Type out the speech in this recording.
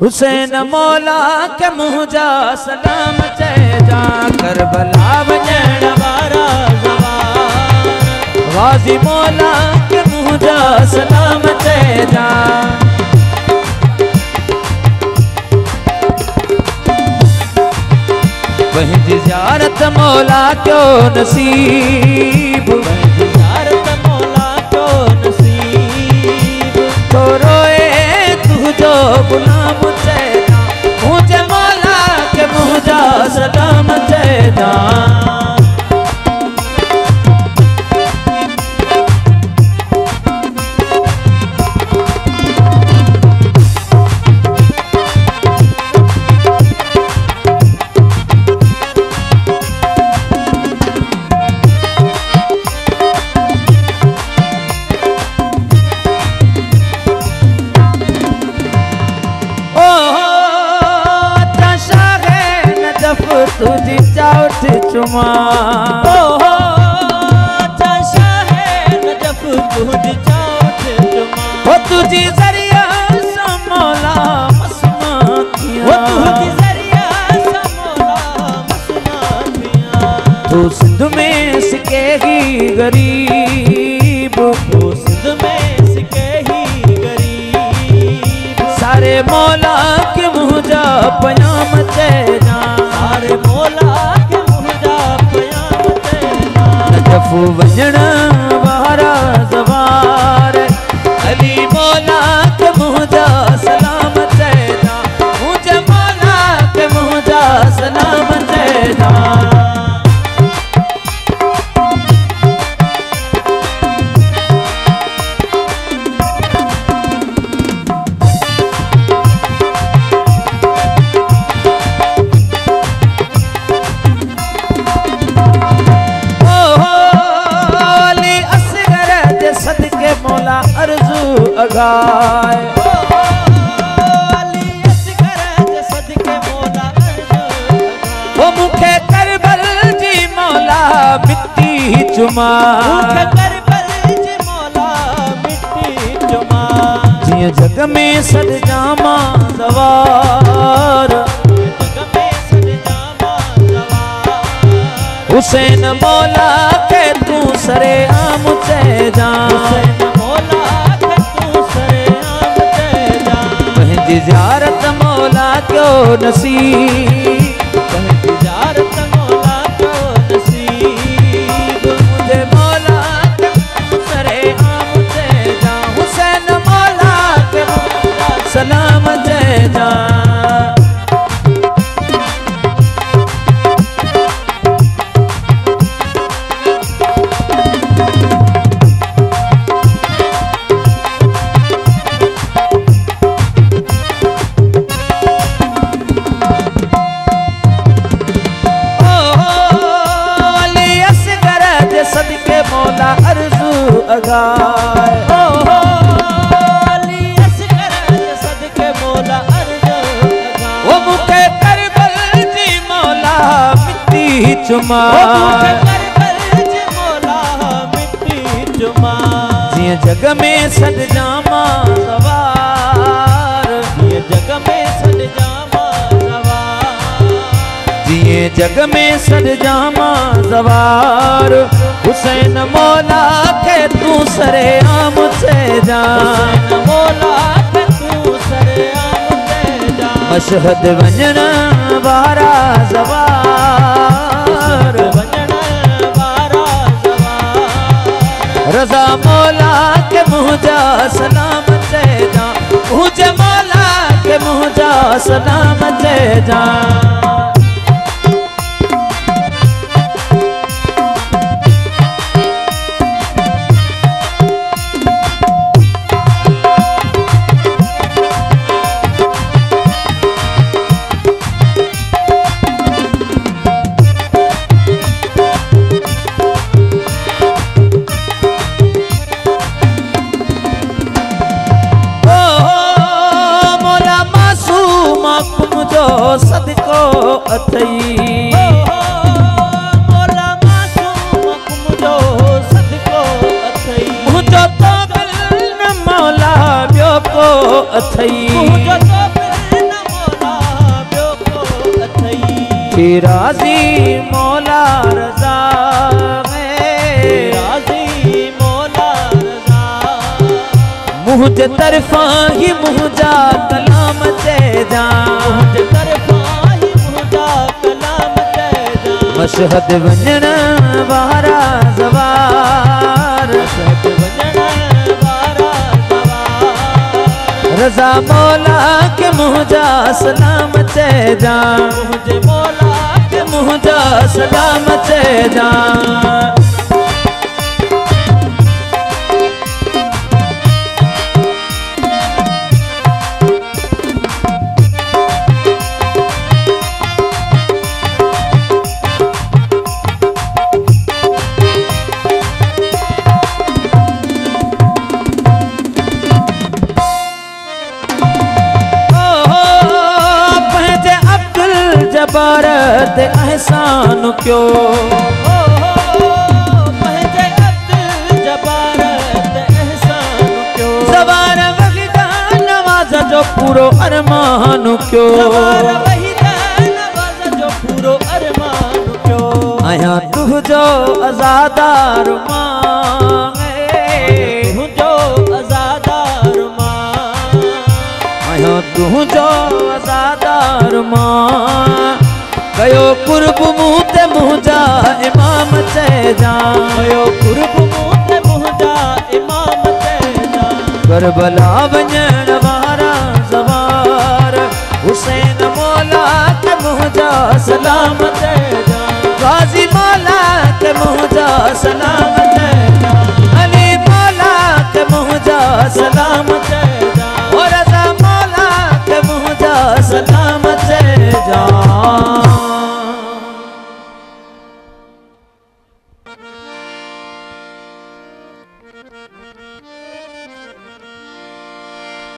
हुसैन मौला के मुझा सलाम चए जा करबला वञण वारा ज़वार। गाज़ी मौला के मुझा सलाम चए जा वहीं ज़ियारत मौला क्यों नसीब, ज़ियारत मौला क्यों नसीब। तो रोए तू जो गुलाम चेदा मुझे मौला के मुझा सलाम चेदा। तुझी चाउठ चुमा शाहे नजफ तुझी चाउठ चुमा हो तुझी जरिया समोला मसमातिया हो तुझी जरिया समोला मसमातिया। तू सिंध में सिकेगी गरीब, तू सिंध में सिकेगी गरीब। सारे मौला के मुझा पयाम चेना, सारे मौला के मुझा पयाम चेना। नजफ वञण वारा ज़वार अली मौला के मुझा सलाम चेना, मुझे मौला के मुझा सलाम चेना। अगाए अली असगर सदके मौला वो मुखे करबल जी मौला मिट्टी चुमा, मुखे करबल जी मौला मिट्टी चुमा। जिया जग में सद जामा ज़वार, जग में सद जामा ज़वार। हुसैन मौला के तू सरे आम चेदा, ज़ियारत मौला क्यों नसीब, ज़ियारत मौला क्यों नसीब। मुझे मौला के सरे आम चेदा, हुसैन मौला के मुझा सलाम चेदा। मौला अर्ज़ू अगाए अली असगर सदके मौला अर्ज़ू अगाए वो मुखे करबल जी मौला मिट्टी चुमा, वो मुखे करबल जी मौला मिट्टी चुमा। जिया जग में सद जामा ज़वार, जिया जग में सद जामा ज़वार, जिया जग में सद जामा ज़वार। हुसैन मौला के तू सरे आम चेदा, हुसैन मौला के तू सरे आम चेदा। मशहद वञण वारा ज़वार, वञण वारा ज़वार। रज़ा मौला के मुझा सलाम चेदा, मुझे मौला के मुझा सलाम चेदा। सदको अथई मौला मासूम मुझो सदको अथई। मुझो तो बिन मौला बियो को अथई मुझो तो बिन मौला बियो को अथई राजी मौला रज़ा में राजी मौला रज़ा मुझे तरफा ही मुझा कलाम ते जा मुझे तरफा ही मुझा कलाम ते जा मशहद वञण वारा ज़वार मशहद वञण वारा ज़वार रज़ा मौला के मुझा सलाम ते जा मुझे मौला के मुझा सलाम ते जा जबारत एहसान क्यों पंहिंजे अब्दुल जबारत एहसान क्यों सवार वहीदा नवाज़ जो पूरो अरमान क्यों सवार वहीदा नवाज़ जो पूरो अरमान क्यों आया तुझो आज़ादार मां तुझो आज़ादार मां आया तुझो आज़ादार मां कयो कुर्ब मुँह ते मुझा इमाम ते जा कयो कुर्ब मुँह ते मुझा इमाम ते जा करबला वञण वारा ज़वार हुसैन मौला के मुझा सलाम ते जा गाज़ी मौला के मुझा सलाम ते जा अली मौला के मुझा सलाम ते जा और रज़ा मौला के मुझा सलाम ते जा